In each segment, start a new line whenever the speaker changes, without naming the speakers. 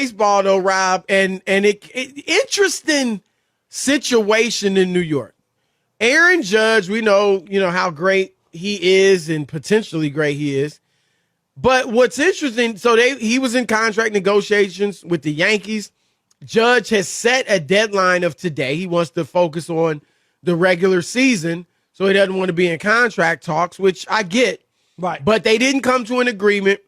Baseball though, Rob, and interesting situation in New York. Aaron Judge, we know, how great he is and potentially great he is. But what's interesting, so he was in contract negotiations with the Yankees. Judge has set a deadline of today. He wants to focus on the regular season, so he doesn't want to be in contract talks, which I get.
Right.
But they didn't come to an agreement.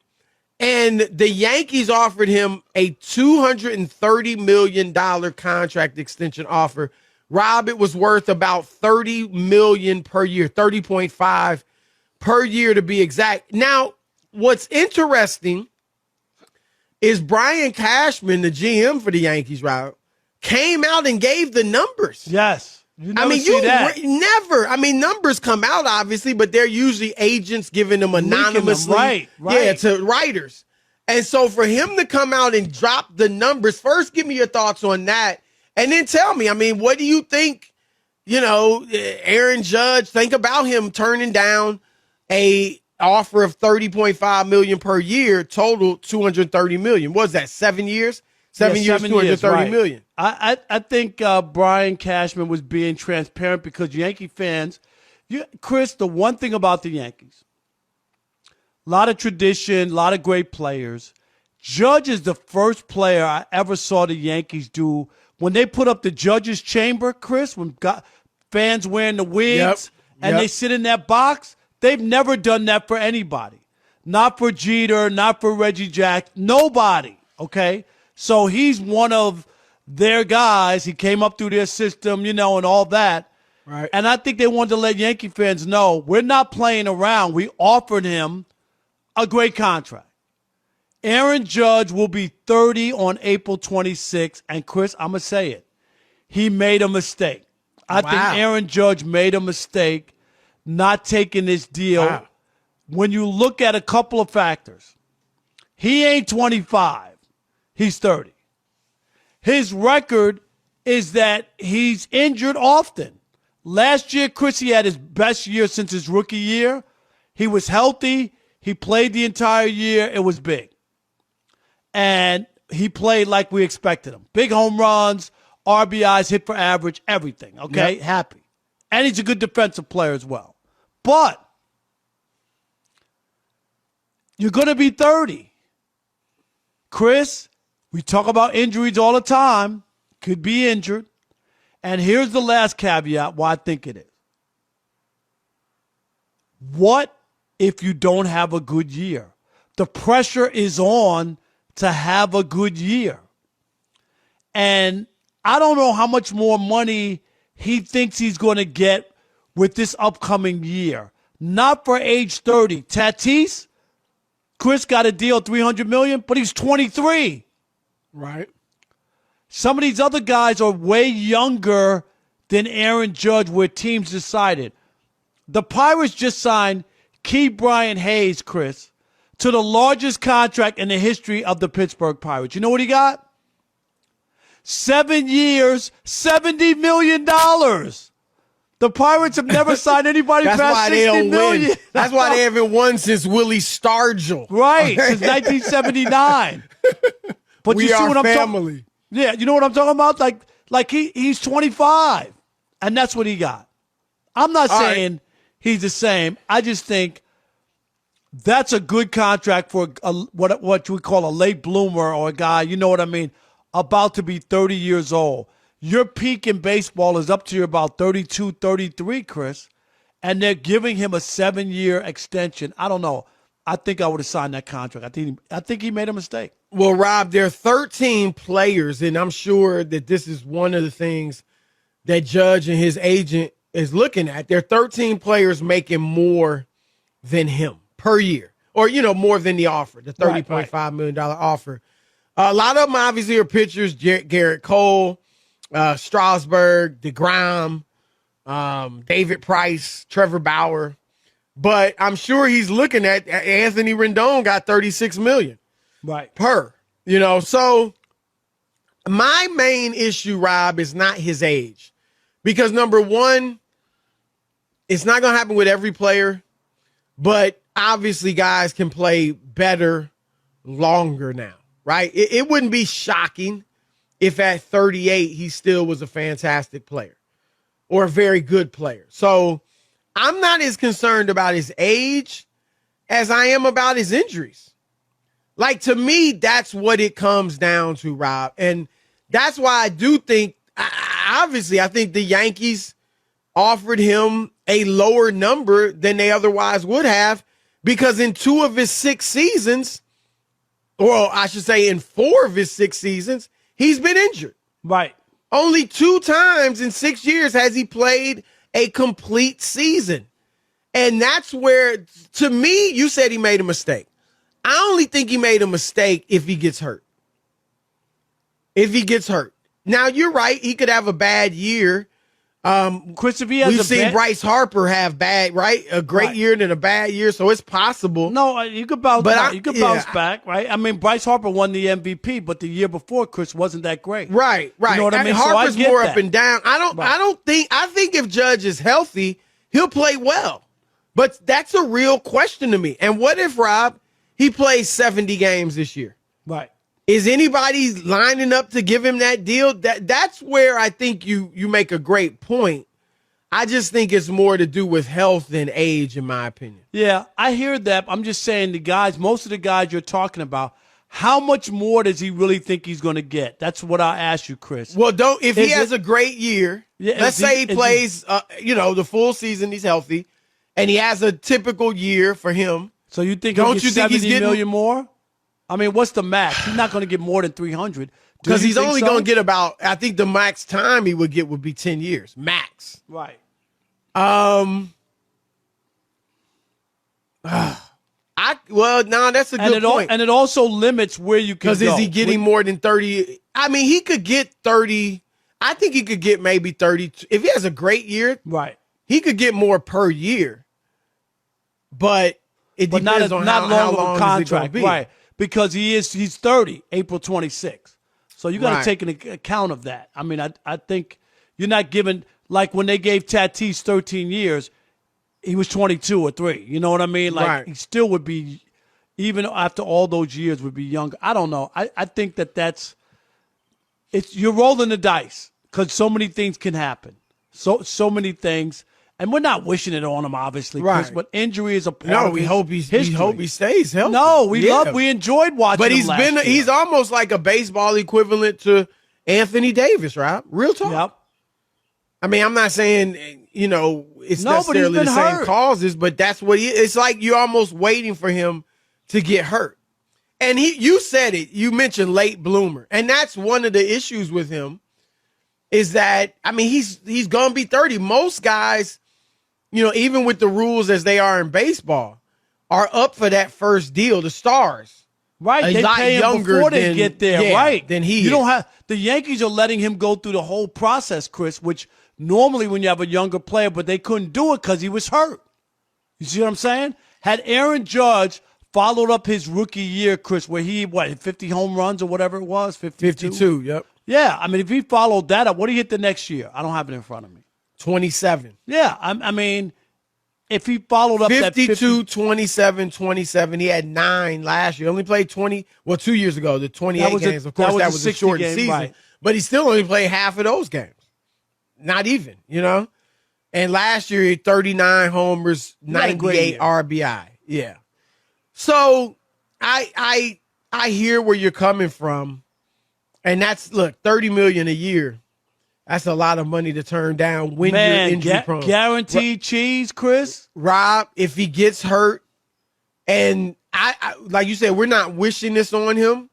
And the Yankees offered him a $230 million contract extension offer. Rob, it was worth about $30 million per year, 30.5 per year to be exact. Now, what's interesting is Brian Cashman, the GM for the Yankees, Rob, came out and gave the numbers.
Yes. You never
Never. I mean, numbers come out, obviously, but they're usually agents giving them anonymously.
Right.
Yeah, to writers. And so for him to come out and drop the numbers, first give me your thoughts on that. And then tell me, what do you think, Aaron Judge, think about him turning down a offer of $30.5 million per year, total $230 million. What was that, 7 years? 7 years, $230 million.
I think Brian Cashman was being transparent because Yankee fans, Chris, the one thing about the Yankees, a lot of tradition, a lot of great players. Judge is the first player I ever saw the Yankees do when they put up the judge's chamber, Chris, when fans wearing the wigs and they sit in that box. They've never done that for anybody. Not for Jeter, not for Reggie Jackson, nobody, okay? So he's one of their guys. He came up through their system, and all that.
Right.
And I think they wanted to let Yankee fans know we're not playing around. We offered him a great contract. Aaron Judge will be 30 on April 26th. And, Chris, I'm going to say it. He made a mistake. I think Aaron Judge made a mistake not taking this deal.
Wow.
When you look at a couple of factors, he ain't 25. He's 30. His record is that he's injured often. Last year, Chris, he had his best year since his rookie year. He was healthy. He played the entire year. It was big. And he played like we expected him. Big home runs, RBIs, hit for average, everything. Okay?
Yep.
Happy. And he's a good defensive player as well. But you're going to be 30. Chris, we talk about injuries all the time. Could be injured. And here's the last caveat why I think it is. What if you don't have a good year? The pressure is on to have a good year. And I don't know how much more money he thinks he's going to get with this upcoming year. Not for age 30. Tatis, Chris got a deal $300 million, but he's 23.
Right.
Some of these other guys are way younger than Aaron Judge where teams decided. The Pirates just signed Key Bryant Hayes, Chris, to the largest contract in the history of the Pittsburgh Pirates. You know what he got? 7 years, $70 million. The Pirates have never signed anybody
That's
past
why they
$60
don't
million.
win. That's why they haven't won since Willie Stargell.
Right, since 1979. But
We
you see
are
what I'm
family.
talking? Yeah, you know what I'm talking about? Like he's 25, and that's what he got. I'm not saying he's the same. I just think that's a good contract for what we call a late bloomer or a guy, you know what I mean, about to be 30 years old. Your peak in baseball is up to about 32, 33, Chris, and they're giving him a 7-year extension. I don't know. I think I would have signed that contract. I think he made a mistake.
Well, Rob, there are 13 players, and I'm sure that this is one of the things that Judge and his agent is looking at. There are 13 players making more than him per year, or, more than the offer, the $30.5 million offer. A lot of them obviously are pitchers, Garrett Cole, Strasburg, DeGrom, David Price, Trevor Bauer. But I'm sure he's looking at Anthony Rendon got $36 million.
Right.
Per, so my main issue, Rob, is not his age. Because number one, it's not going to happen with every player, but obviously guys can play better longer now. right? It wouldn't be shocking if at 38 he still was a fantastic player or a very good player. So I'm not as concerned about his age as I am about his injuries. Like, to me, that's what it comes down to, Rob. And that's why I do think, obviously, I think the Yankees offered him a lower number than they otherwise would have, because in 2 of his 6 seasons, or I should say in 4 of his 6 seasons, he's been injured.
Right.
Only 2 times in 6 years has he played a complete season. And that's where, to me, you said he made a mistake. I only think he made a mistake if he gets hurt. If he gets hurt. Now, you're right. He could have a bad year.
Chris, if he has
We've seen Bryce Harper have bad, right? A great year and then a bad year, so it's possible.
No, you could bounce back. You could bounce back, right? I mean, Bryce Harper won the MVP, but the year before, Chris, wasn't that great.
Right.
You know what I mean?
Harper's
so I
more
that.
up and down. I think if Judge is healthy, he'll play well. But that's a real question to me. And what if, Rob, he plays 70 games this year?
Right.
Is anybody lining up to give him that deal? That's where I think you make a great point. I just think it's more to do with health than age, in my opinion.
Yeah, I hear that. I'm just saying most of the guys you're talking about, how much more does he really think he's going to get? That's what I ask you, Chris.
Well, if he has a great year, let's say he plays, the full season, he's healthy, and he has a typical year for him.
So you think he'll get 70 million more? I mean, what's the max? He's not going to get more than 300.
Because he's only going to get about, I think the max time he would get would be 10 years. Max.
Right.
No, that's a good point.
And it also limits where you can go.
Because is he getting more than 30? I mean, he could get 30. I think he could get maybe 30. If he has a great year,
right,
he could get more per year. But it depends on how long
contract,
be.
Right. Because he's 30, April 26th. So you got to take into account of that. I mean, I think you're not giving, like when they gave Tatis 13 years, he was 22 or 3. You know what I mean? Like he still would be, even after all those years, would be younger. I don't know. I think you're rolling the dice because so many things can happen. So many things. And we're not wishing it on him, obviously, Chris, but injury is a part of his history.
We hope he stays healthy.
No, we enjoyed watching him last year.
He's almost like a baseball equivalent to Anthony Davis, right? Real talk.
Yep.
I mean, I'm not saying, it's necessarily the same causes, but that's what it's like you're almost waiting for him to get hurt. And you said it, you mentioned late bloomer. And that's one of the issues with him is that, I mean, he's going to be 30. Most guys, even with the rules as they are in baseball, are up for that first deal, the stars.
Right, they pay him before they get there, right?
Than he
the Yankees are letting him go through the whole process, Chris, which normally when you have a younger player, but they couldn't do it because he was hurt. You see what I'm saying? Had Aaron Judge followed up his rookie year, Chris, where he, 50 home runs or whatever it was?
52, yep.
Yeah, I mean, if he followed that up, what did he hit the next year? I don't have it in front of me.
27.
Yeah, I mean, if he followed up
52, 27, 27. He had 9 last year. Only played 20, 2 years ago, the 28 games. Of course, that was a short season. Right. But he still only played half of those games. Not even, And last year, he had 39 homers, 98 RBI. Yeah. So I hear where you're coming from. And that's, $30 million a year. That's a lot of money to turn down when you're injury prone.
Guaranteed cheese, Chris.
Rob, if he gets hurt, and I like you said, we're not wishing this on him,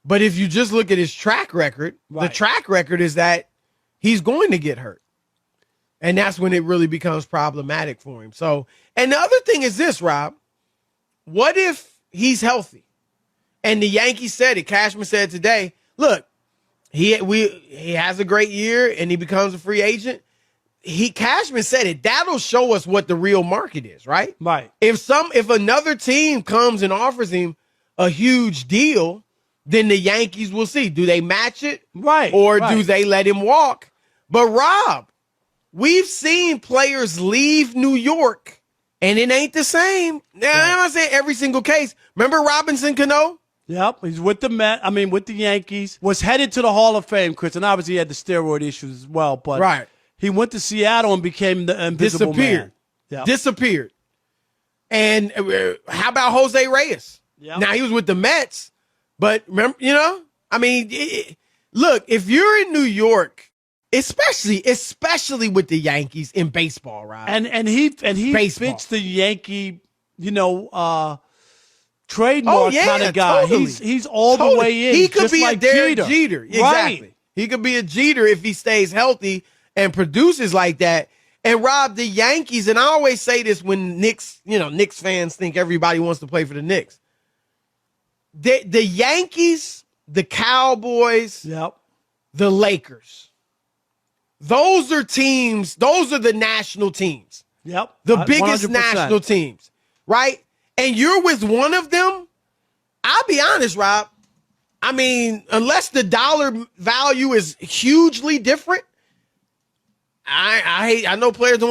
but if you just look at his track record, the track record is that he's going to get hurt. And that's when it really becomes problematic for him. So, and the other thing is this, Rob, what if he's healthy? And the Yankees said it, Cashman said today, look, he has a great year and he becomes a free agent. Cashman said it. That'll show us what the real market is, right?
Right.
If another team comes and offers him a huge deal, then the Yankees will see. Do they match it?
Right.
Or do they let him walk? But Rob, we've seen players leave New York and it ain't the same. Now, I'm not saying every single case. Remember Robinson Cano?
Yep, he's with the with the Yankees. Was headed to the Hall of Fame, Chris, and obviously he had the steroid issues as well. But
Right.
he went to Seattle and became the invisible man. Yep.
Disappeared. And how about Jose Reyes?
Yep.
Now, he was with the Mets, but remember, I mean, look, if you're in New York, especially with the Yankees in baseball, right?
And he
Baseball.
fits the Yankee, trademark kind of guy.
Totally.
He's all the way in.
He could
just
be
like
a Derek Jeter.
Right.
Exactly. He could be a Jeter if he stays healthy and produces like that. And Rob, the Yankees, and I always say this when Knicks fans think everybody wants to play for the Knicks. The Yankees, the Cowboys,
Yep.
the Lakers. Those are teams, those are the national teams.
Yep.
The biggest
100%.
national teams, right? And you're with one of them. I'll be honest, Rob. I mean, unless the dollar value is hugely different, I know players don't